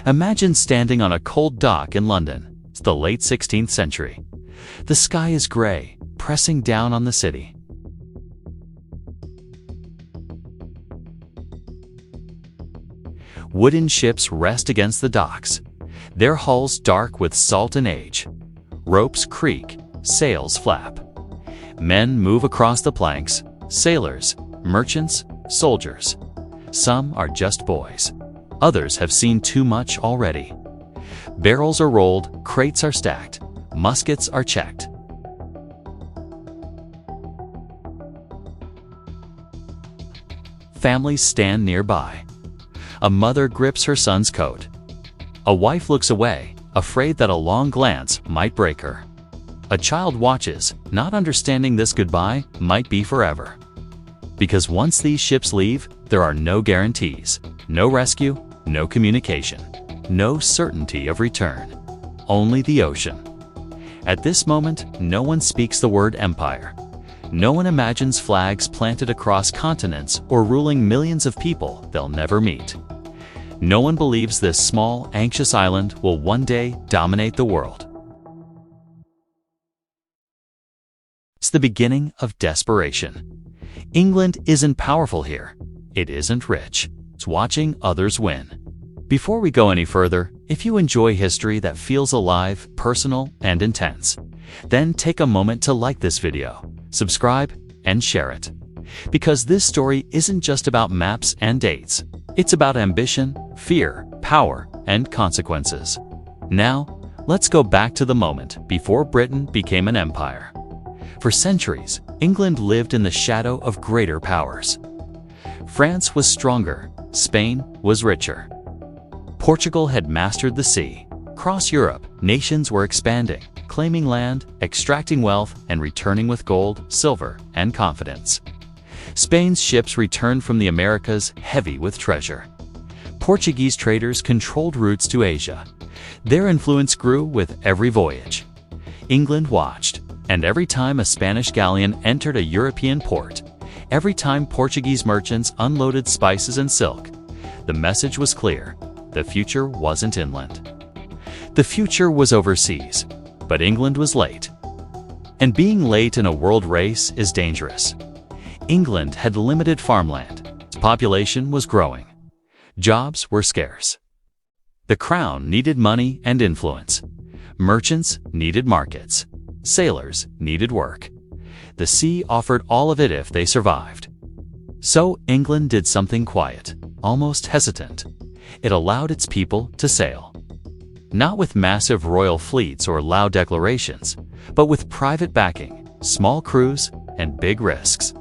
Imagine standing on a cold dock in London. It's the late 16th century. The sky is gray, pressing down on the city. Wooden ships rest against the docks, their hulls dark with salt and age. Ropes creak, sails flap. Men move across the planks, sailors, merchants, soldiers. Some are just boys. Others have seen too much already. Barrels are rolled, crates are stacked, muskets are checked. Families stand nearby. A mother grips her son's coat. A wife looks away, afraid that a long glance might break her. A child watches, not understanding this goodbye might be forever. Because once these ships leave, there are no guarantees, no rescue, no communication, no certainty of return. Only the ocean. At this moment, no one speaks the word empire. No one imagines flags planted across continents or ruling millions of people they'll never meet. No one believes this small, anxious island will one day dominate the world. It's the beginning of desperation. England isn't powerful here. It isn't rich. It's watching others win. Before we go any further, if you enjoy history that feels alive, personal, and intense, then take a moment to like this video, subscribe, and share it. Because this story isn't just about maps and dates. It's about ambition, fear, power, and consequences. Now, let's go back to the moment before Britain became an empire. For centuries, England lived in the shadow of greater powers. France was stronger, Spain was richer. Portugal had mastered the sea. Across Europe, nations were expanding, claiming land, extracting wealth, and returning with gold, silver, and confidence. Spain's ships returned from the Americas heavy with treasure. Portuguese traders controlled routes to Asia. Their influence grew with every voyage. England watched, and every time a Spanish galleon entered a European port, every time Portuguese merchants unloaded spices and silk, the message was clear: the future wasn't inland. The future was overseas, but England was late. And being late in a world race is dangerous. England had limited farmland. Its population was growing. Jobs were scarce. The crown needed money and influence. Merchants needed markets. Sailors needed work. The sea offered all of it if they survived. So England did something quiet, almost hesitant. It allowed its people to sail. Not with massive royal fleets or loud declarations, but with private backing, small crews, and big risks.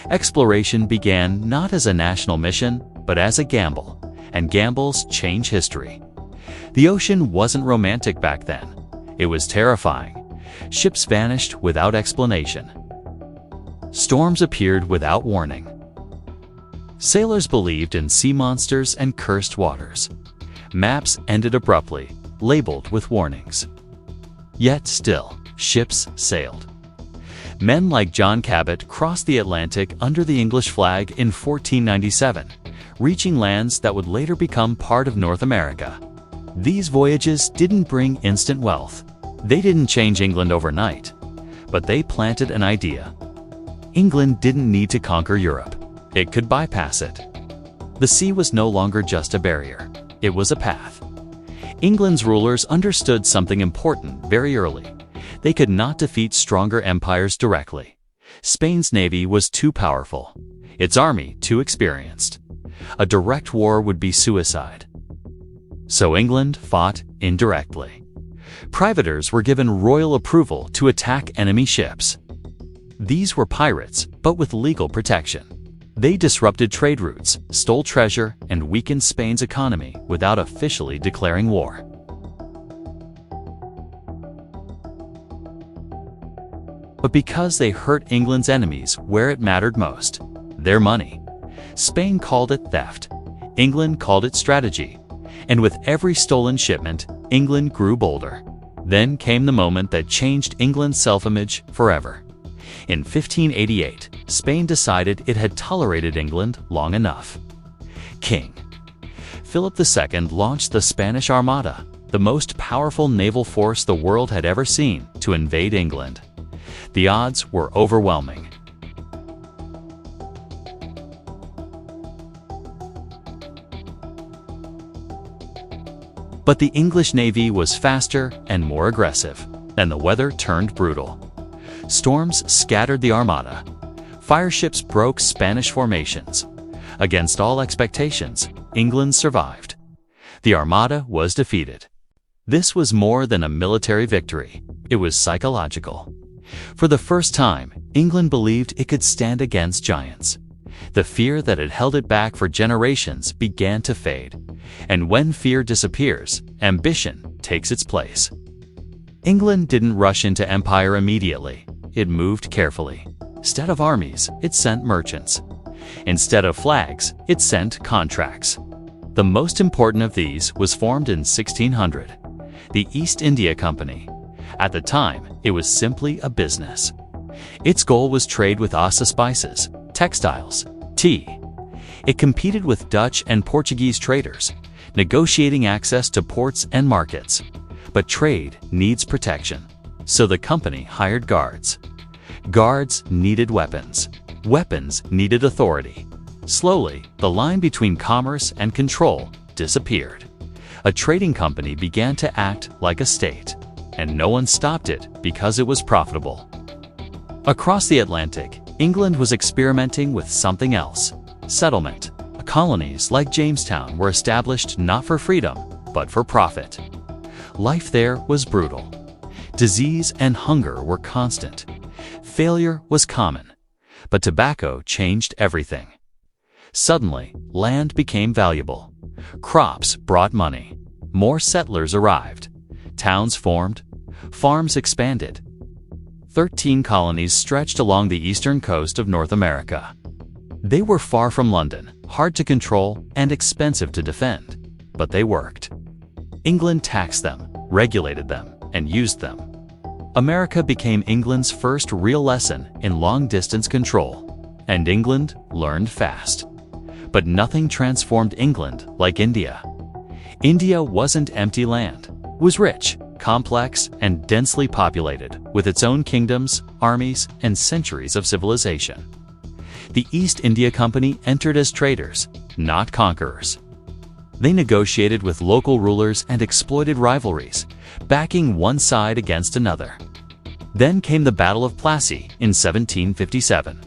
Exploration began not as a national mission, but as a gamble, and gambles change history. The ocean wasn't romantic back then. It was terrifying. Ships vanished without explanation. Storms appeared without warning. Sailors believed in sea monsters and cursed waters. Maps ended abruptly, labeled with warnings. Yet still, ships sailed. Men like John Cabot crossed the Atlantic under the English flag in 1497, reaching lands that would later become part of North America. These voyages didn't bring instant wealth. They didn't change England overnight, but they planted an idea. England didn't need to conquer Europe. It could bypass it. The sea was no longer just a barrier. It was a path. England's rulers understood something important very early. They could not defeat stronger empires directly. Spain's navy was too powerful. Its army too experienced. A direct war would be suicide. So England fought indirectly. Privateers were given royal approval to attack enemy ships. These were pirates, but with legal protection. They disrupted trade routes, stole treasure, and weakened Spain's economy without officially declaring war. But because they hurt England's enemies where it mattered most, their money. Spain called it theft. England called it strategy. And with every stolen shipment, England grew bolder. Then came the moment that changed England's self-image forever. In 1588, Spain decided it had tolerated England long enough. King Philip II launched the Spanish Armada, the most powerful naval force the world had ever seen, to invade England. The odds were overwhelming. But the English Navy was faster and more aggressive, and the weather turned brutal. Storms scattered the Armada. Fireships broke Spanish formations. Against all expectations, England survived. The Armada was defeated. This was more than a military victory. It was psychological. For the first time, England believed it could stand against giants. The fear that had held it back for generations began to fade. And when fear disappears, ambition takes its place. England didn't rush into empire immediately. It moved carefully. Instead of armies, it sent merchants. Instead of flags, it sent contracts. The most important of these was formed in 1600, the East India Company. At the time, it was simply a business. Its goal was trade with Assa spices, textiles, tea. It competed with Dutch and Portuguese traders, negotiating access to ports and markets. But trade needs protection, so the company hired guards. Guards needed weapons. Weapons needed authority. Slowly, the line between commerce and control disappeared. A trading company began to act like a state, and no one stopped it because it was profitable. Across the Atlantic, England was experimenting with something else: settlement. Colonies like Jamestown were established not for freedom, but for profit. Life there was brutal. Disease and hunger were constant. Failure was common. But tobacco changed everything. Suddenly, land became valuable. Crops brought money. More settlers arrived. Towns formed. Farms expanded. 13 colonies stretched along the eastern coast of North America. They were far from London, hard to control, and expensive to defend. But they worked. England taxed them, regulated them, and used them. America became England's first real lesson in long-distance control, and England learned fast. But nothing transformed England like India. India wasn't empty land. It was rich, complex, and densely populated, with its own kingdoms, armies, and centuries of civilization. The East India Company entered as traders, not conquerors. They negotiated with local rulers and exploited rivalries, backing one side against another. Then came the Battle of Plassey in 1757.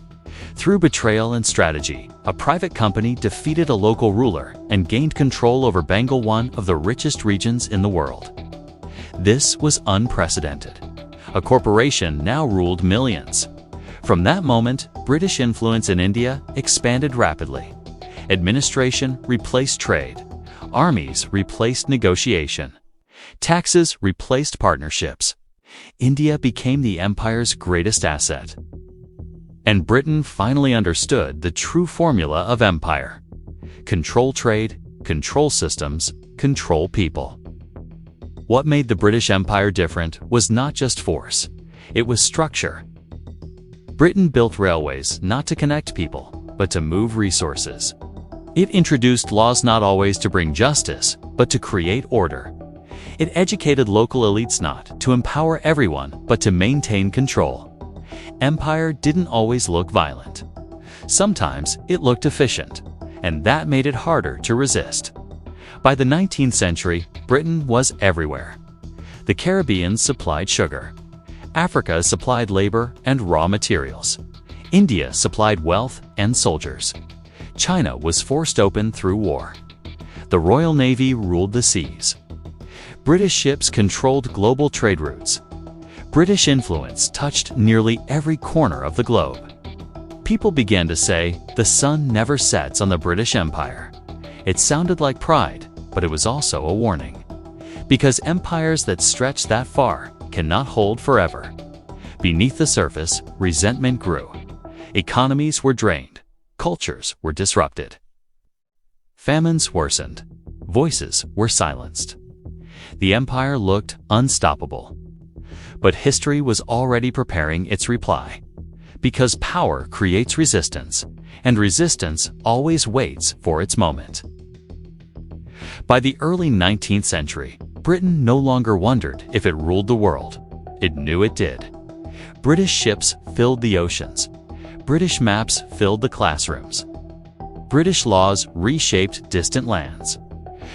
Through betrayal and strategy, a private company defeated a local ruler and gained control over Bengal, one of the richest regions in the world. This was unprecedented. A corporation now ruled millions. From that moment, British influence in India expanded rapidly. Administration replaced trade. Armies replaced negotiation. Taxes replaced partnerships. India became the empire's greatest asset. And Britain finally understood the true formula of empire: control trade, control systems, control people. What made the British Empire different was not just force, it was structure. Britain built railways not to connect people, but to move resources. It introduced laws not always to bring justice, but to create order. It educated local elites not to empower everyone, but to maintain control. Empire didn't always look violent. Sometimes it looked efficient, and that made it harder to resist. By the 19th century, Britain was everywhere. The Caribbean supplied sugar. Africa supplied labor and raw materials. India supplied wealth and soldiers. China was forced open through war. The Royal Navy ruled the seas. British ships controlled global trade routes. British influence touched nearly every corner of the globe. People began to say, "The sun never sets on the British Empire." It sounded like pride, but it was also a warning. Because empires that stretch that far cannot hold forever. Beneath the surface, resentment grew. Economies were drained. Cultures were disrupted. Famines worsened. Voices were silenced. The empire looked unstoppable. But history was already preparing its reply. Because power creates resistance, and resistance always waits for its moment. By the early 19th century, Britain no longer wondered if it ruled the world. It knew it did. British ships filled the oceans. British maps filled the classrooms. British laws reshaped distant lands.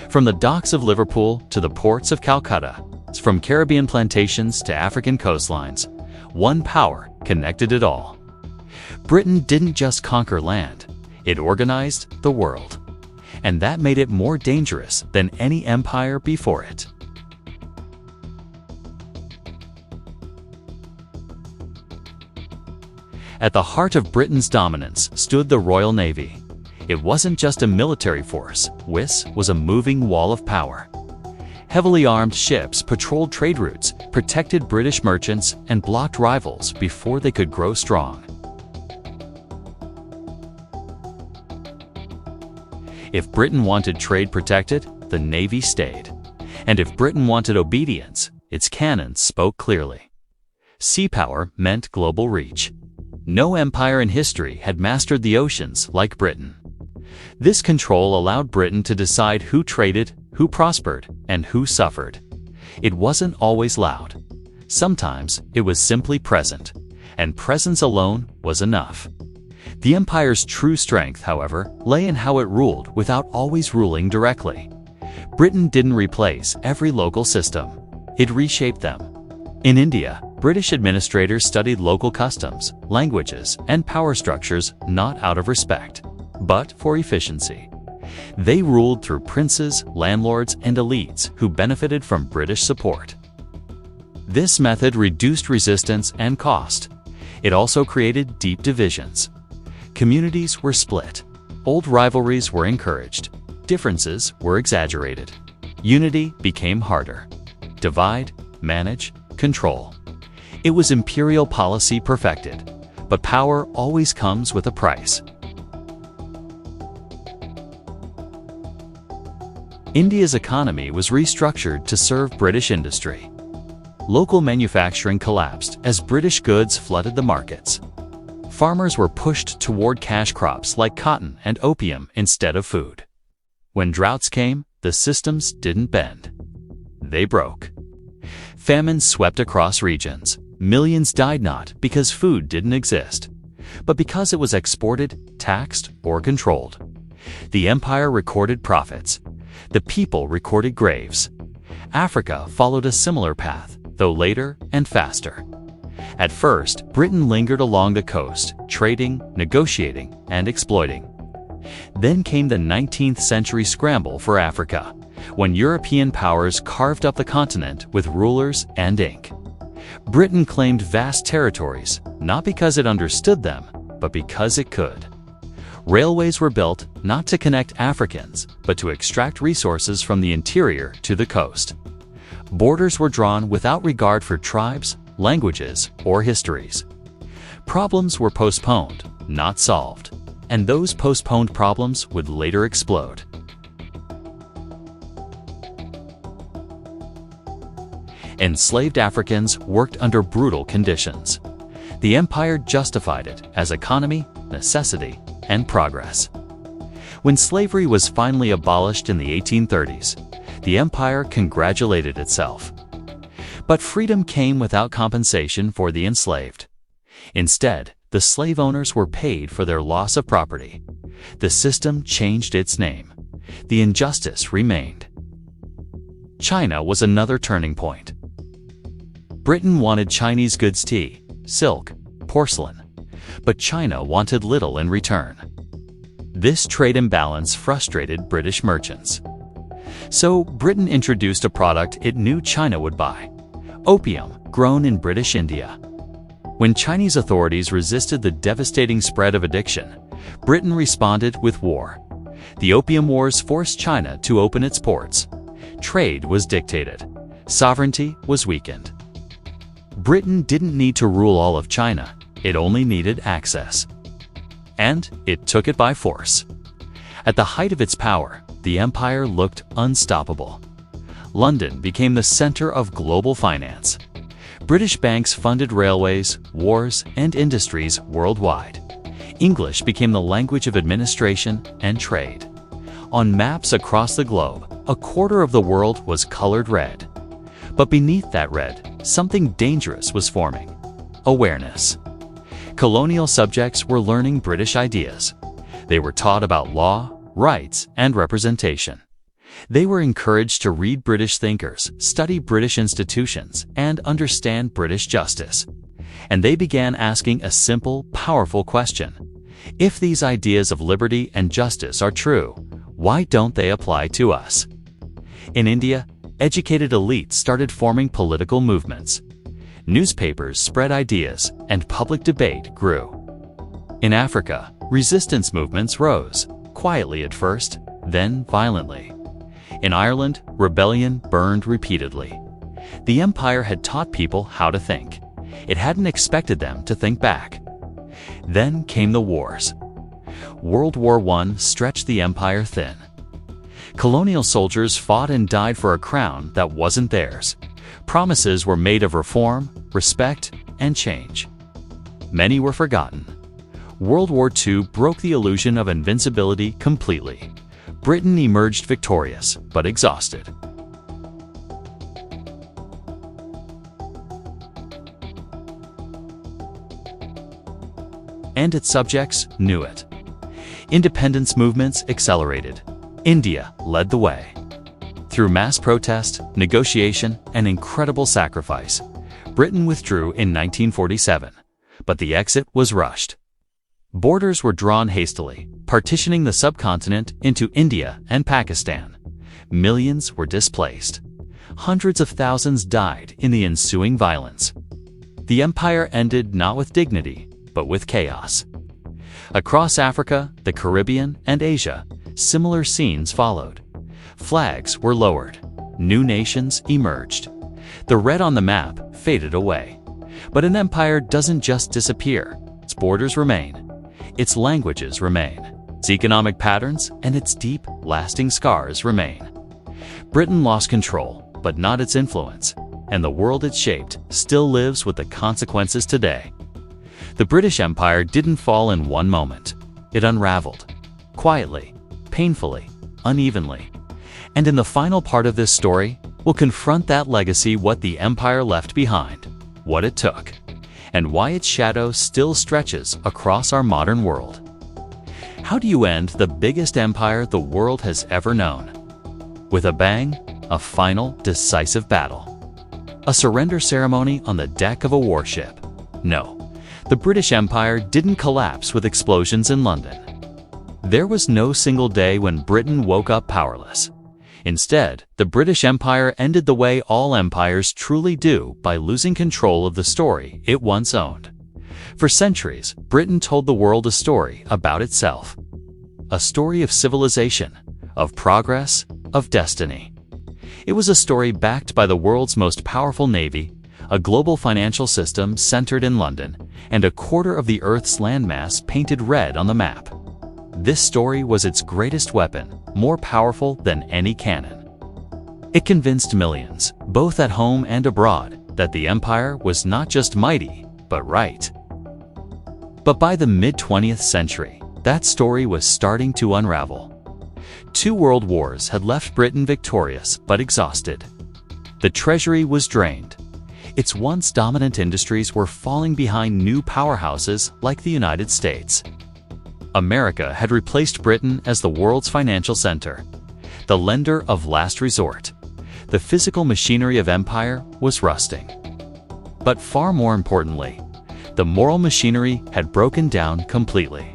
From the docks of Liverpool to the ports of Calcutta, from Caribbean plantations to African coastlines, one power connected it all. Britain didn't just conquer land, it organized the world. And that made it more dangerous than any empire before it. At the heart of Britain's dominance stood the Royal Navy. It wasn't just a military force, this was a moving wall of power. Heavily armed ships patrolled trade routes, protected British merchants, and blocked rivals before they could grow strong. If Britain wanted trade protected, the Navy stayed. And if Britain wanted obedience, its cannons spoke clearly. Sea power meant global reach. No empire in history had mastered the oceans like Britain. This control allowed Britain to decide who traded, who prospered, and who suffered. It wasn't always loud. Sometimes it was simply present, and presence alone was enough. The empire's true strength, however, lay in how it ruled without always ruling directly. Britain didn't replace every local system. It reshaped them. In India, British administrators studied local customs, languages, and power structures not out of respect, but for efficiency. They ruled through princes, landlords, and elites who benefited from British support. This method reduced resistance and cost. It also created deep divisions. Communities were split. Old rivalries were encouraged. Differences were exaggerated. Unity became harder. Divide, manage, control. It was imperial policy perfected, but power always comes with a price. India's economy was restructured to serve British industry. Local manufacturing collapsed as British goods flooded the markets. Farmers were pushed toward cash crops like cotton and opium instead of food. When droughts came, the systems didn't bend. They broke. Famine swept across regions. Millions died not because food didn't exist, but because it was exported, taxed, or controlled. The empire recorded profits. The people recorded graves. Africa followed a similar path, though later and faster. At first, Britain lingered along the coast, trading, negotiating, and exploiting. Then came the 19th century scramble for Africa, when European powers carved up the continent with rulers and ink. Britain claimed vast territories, not because it understood them, but because it could. Railways were built not to connect Africans, but to extract resources from the interior to the coast. Borders were drawn without regard for tribes, languages, or histories. Problems were postponed, not solved, and those postponed problems would later explode. Enslaved Africans worked under brutal conditions. The empire justified it as economy, necessity, and progress. When slavery was finally abolished in the 1830s, the empire congratulated itself. But freedom came without compensation for the enslaved. Instead, the slave owners were paid for their loss of property. The system changed its name. The injustice remained. China was another turning point. Britain wanted Chinese goods, tea, silk, porcelain, but China wanted little in return. This trade imbalance frustrated British merchants. So Britain introduced a product it knew China would buy: opium, grown in British India. When Chinese authorities resisted the devastating spread of addiction, Britain responded with war. The Opium Wars forced China to open its ports. Trade was dictated. Sovereignty was weakened. Britain didn't need to rule all of China. It only needed access. And it took it by force. At the height of its power, the empire looked unstoppable. London became the center of global finance. British banks funded railways, wars, and industries worldwide. English became the language of administration and trade. On maps across the globe, a quarter of the world was colored red. But beneath that red, something dangerous was forming: awareness. Colonial subjects were learning British ideas. They were taught about law, rights, and representation. They were encouraged to read British thinkers, study British institutions, and understand British justice. And they began asking a simple, powerful question: if these ideas of liberty and justice are true, why don't they apply to us? In India, educated elites started forming political movements. Newspapers spread ideas, and public debate grew. In Africa, resistance movements rose, quietly at first, then violently. In Ireland, rebellion burned repeatedly. The empire had taught people how to think. It hadn't expected them to think back. Then came the wars. World War I stretched the empire thin. Colonial soldiers fought and died for a crown that wasn't theirs. Promises were made of reform, respect, and change. Many were forgotten. World War II broke the illusion of invincibility completely. Britain emerged victorious, but exhausted. And its subjects knew it. Independence movements accelerated. India led the way. Through mass protest, negotiation, and incredible sacrifice, Britain withdrew in 1947, but the exit was rushed. Borders were drawn hastily, partitioning the subcontinent into India and Pakistan. Millions were displaced. Hundreds of thousands died in the ensuing violence. The empire ended not with dignity, but with chaos. Across Africa, the Caribbean, and Asia, similar scenes followed. Flags were lowered. New nations emerged. The red on the map faded away. But an empire doesn't just disappear. Its borders remain. Its languages remain. Its economic patterns and its deep, lasting scars remain. Britain lost control, but not its influence, and the world it shaped still lives with the consequences today. The British Empire didn't fall in one moment. It unraveled. Quietly, painfully, unevenly. And in the final part of this story, we'll confront that legacy, what the empire left behind, what it took, and why its shadow still stretches across our modern world. How do you end the biggest empire the world has ever known? With a bang, a final, decisive battle. A surrender ceremony on the deck of a warship. No, the British Empire didn't collapse with explosions in London. There was no single day when Britain woke up powerless. Instead, the British Empire ended the way all empires truly do, by losing control of the story it once owned. For centuries, Britain told the world a story about itself. A story of civilization, of progress, of destiny. It was a story backed by the world's most powerful navy, a global financial system centered in London, and a quarter of the Earth's landmass painted red on the map. This story was its greatest weapon, more powerful than any cannon. It convinced millions, both at home and abroad, that the empire was not just mighty, but right. But by the mid-20th century, that story was starting to unravel. 2 world wars had left Britain victorious but exhausted. The treasury was drained. Its once dominant industries were falling behind new powerhouses like the United States. America had replaced Britain as the world's financial center, the lender of last resort. The physical machinery of empire was rusting. But far more importantly, the moral machinery had broken down completely.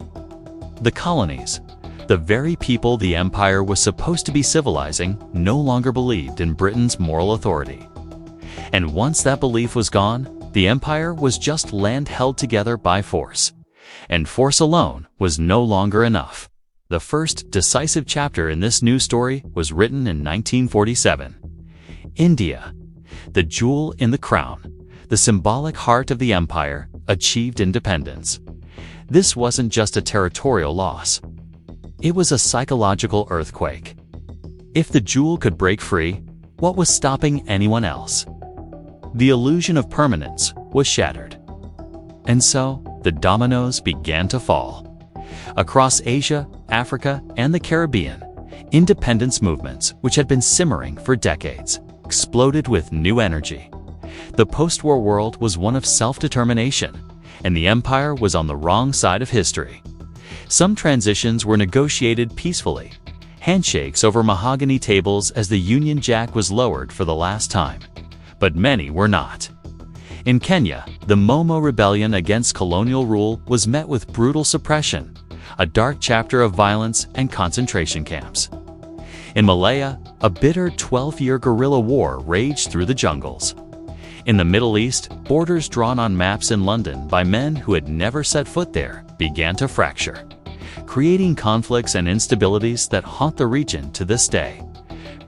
The colonies, the very people the empire was supposed to be civilizing, no longer believed in Britain's moral authority. And once that belief was gone, the empire was just land held together by force. And force alone was no longer enough. The first decisive chapter in this new story was written in 1947. India, the jewel in the crown, the symbolic heart of the empire, achieved independence. This wasn't just a territorial loss. It was a psychological earthquake. If the jewel could break free, what was stopping anyone else? The illusion of permanence was shattered. And so, the dominoes began to fall. Across Asia, Africa, and the Caribbean, Independence movements, which had been simmering for decades, exploded with new energy. The post-war world was one of self-determination, and the empire was on the wrong side of history. Some transitions were negotiated peacefully, handshakes over mahogany tables as the Union Jack was lowered for the last time. But many were not. In Kenya, the Momo rebellion against colonial rule was met with brutal suppression, a dark chapter of violence and concentration camps. In Malaya, a bitter 12-year guerrilla war raged through the jungles. In the Middle East, borders drawn on maps in London by men who had never set foot there began to fracture, creating conflicts and instabilities that haunt the region to this day.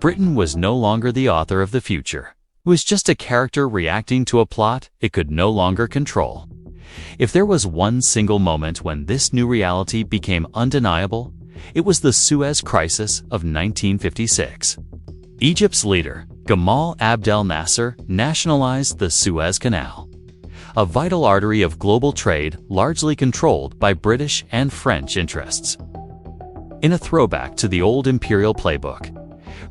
Britain was no longer the author of the future. It was just a character reacting to a plot it could no longer control. If there was one single moment when this new reality became undeniable, it was the Suez Crisis of 1956. Egypt's leader, Gamal Abdel Nasser, nationalized the Suez Canal, a vital artery of global trade largely controlled by British and French interests. In a throwback to the old imperial playbook,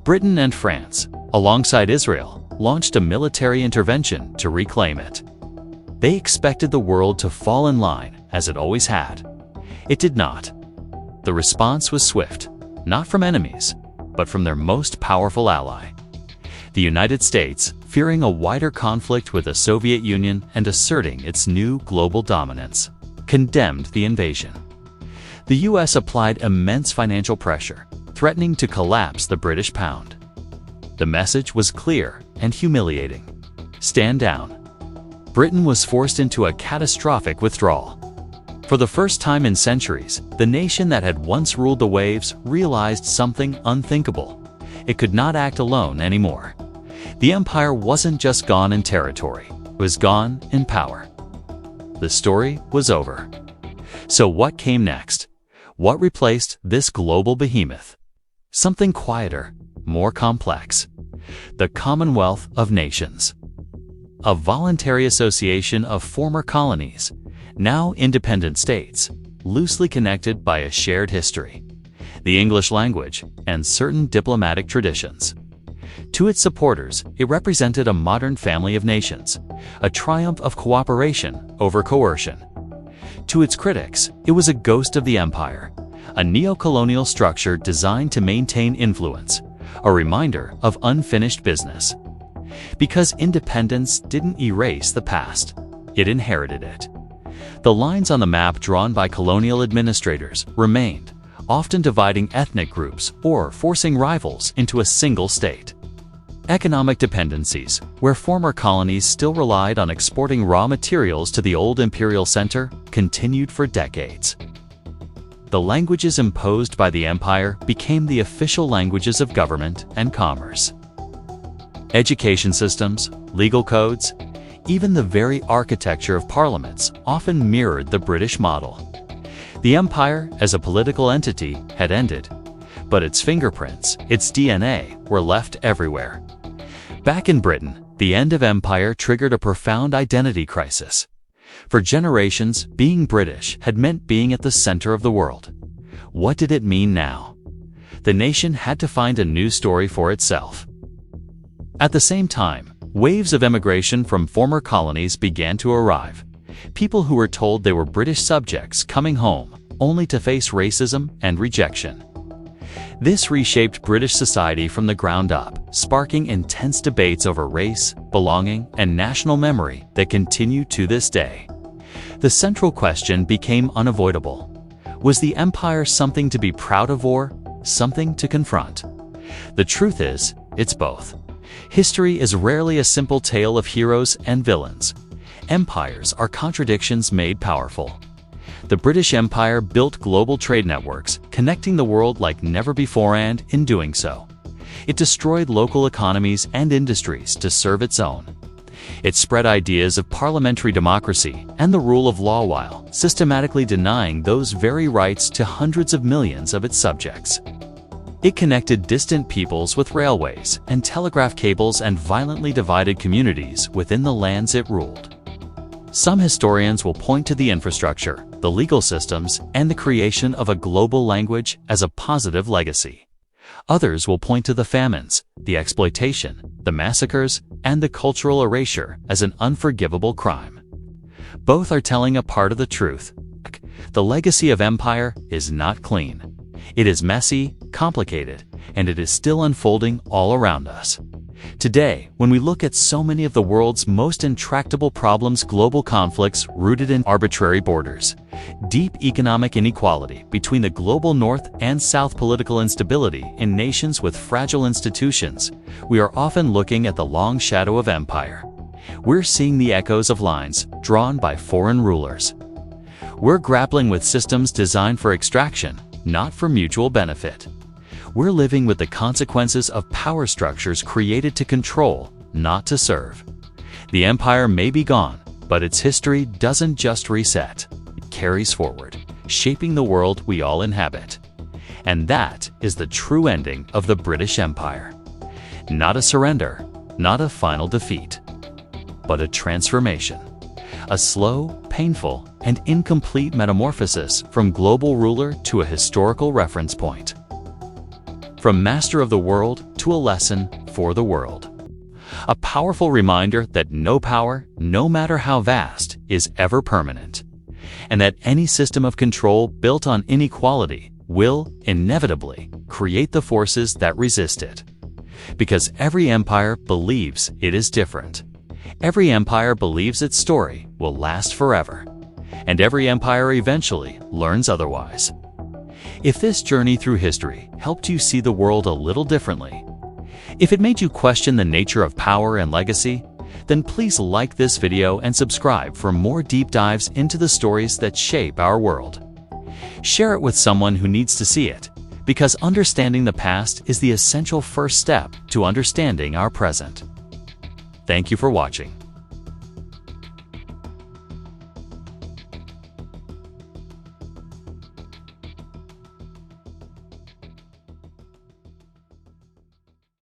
Britain and France, alongside Israel, launched a military intervention to reclaim it. They expected the world to fall in line, as it always had. It did not. The response was swift, not from enemies, but from their most powerful ally. The United States, fearing a wider conflict with the Soviet Union and asserting its new global dominance, condemned the invasion. The US applied immense financial pressure, threatening to collapse the British pound. The message was clear and humiliating. Stand down. Britain was forced into a catastrophic withdrawal. For the first time in centuries, the nation that had once ruled the waves realized something unthinkable. It could not act alone anymore. The empire wasn't just gone in territory, it was gone in power. The story was over. So what came next? What replaced this global behemoth? Something quieter, more complex. The Commonwealth of Nations. A voluntary association of former colonies, now independent states, loosely connected by a shared history, the English language, and certain diplomatic traditions. To its supporters, it represented a modern family of nations, a triumph of cooperation over coercion. To its critics, it was a ghost of the empire, a neo-colonial structure designed to maintain influence, a reminder of unfinished business. Because independence didn't erase the past, it inherited it. The lines on the map drawn by colonial administrators remained, often dividing ethnic groups or forcing rivals into a single state. Economic dependencies, where former colonies still relied on exporting raw materials to the old imperial center, continued for decades. The languages imposed by the empire became the official languages of government and commerce. Education systems, legal codes, even the very architecture of parliaments often mirrored the British model. The empire, as a political entity, had ended, but its fingerprints, its DNA, were left everywhere. Back in Britain, the end of empire triggered a profound identity crisis. For generations, being British had meant being at the center of the world. What did it mean now? The nation had to find a new story for itself. At the same time, waves of emigration from former colonies began to arrive. People who were told they were British subjects coming home, only to face racism and rejection. This reshaped British society from the ground up, sparking intense debates over race, belonging, and national memory that continue to this day. The central question became unavoidable. Was the empire something to be proud of or something to confront? The truth is, it's both. History is rarely a simple tale of heroes and villains. Empires are contradictions made powerful. The British Empire built global trade networks, connecting the world like never before, and, in doing so, it destroyed local economies and industries to serve its own. It spread ideas of parliamentary democracy and the rule of law while systematically denying those very rights to hundreds of millions of its subjects. It connected distant peoples with railways and telegraph cables and violently divided communities within the lands it ruled. Some historians will point to the infrastructure, the legal systems, and the creation of a global language as a positive legacy. Others will point to the famines, the exploitation, the massacres, and the cultural erasure as an unforgivable crime. Both are telling a part of the truth. The legacy of empire is not clean. It is messy, complicated, and it is still unfolding all around us. Today, when we look at so many of the world's most intractable problems, global conflicts rooted in arbitrary borders, deep economic inequality between the global north and south, political instability in nations with fragile institutions, we are often looking at the long shadow of empire. We're seeing the echoes of lines drawn by foreign rulers. We're grappling with systems designed for extraction, not for mutual benefit. We're living with the consequences of power structures created to control, not to serve. The empire may be gone, but its history doesn't just reset. It carries forward, shaping the world we all inhabit. And that is the true ending of the British Empire. Not a surrender, not a final defeat, but a transformation. A slow, painful, and incomplete metamorphosis from global ruler to a historical reference point. From master of the world to a lesson for the world. A powerful reminder that no power, no matter how vast, is ever permanent, and that any system of control built on inequality will, inevitably, create the forces that resist it. Because every empire believes it is different. Every empire believes its story will last forever, and every empire eventually learns otherwise. If this journey through history helped you see the world a little differently, if it made you question the nature of power and legacy, then please like this video and subscribe for more deep dives into the stories that shape our world. Share it with someone who needs to see it, because understanding the past is the essential first step to understanding our present. Thank you for watching.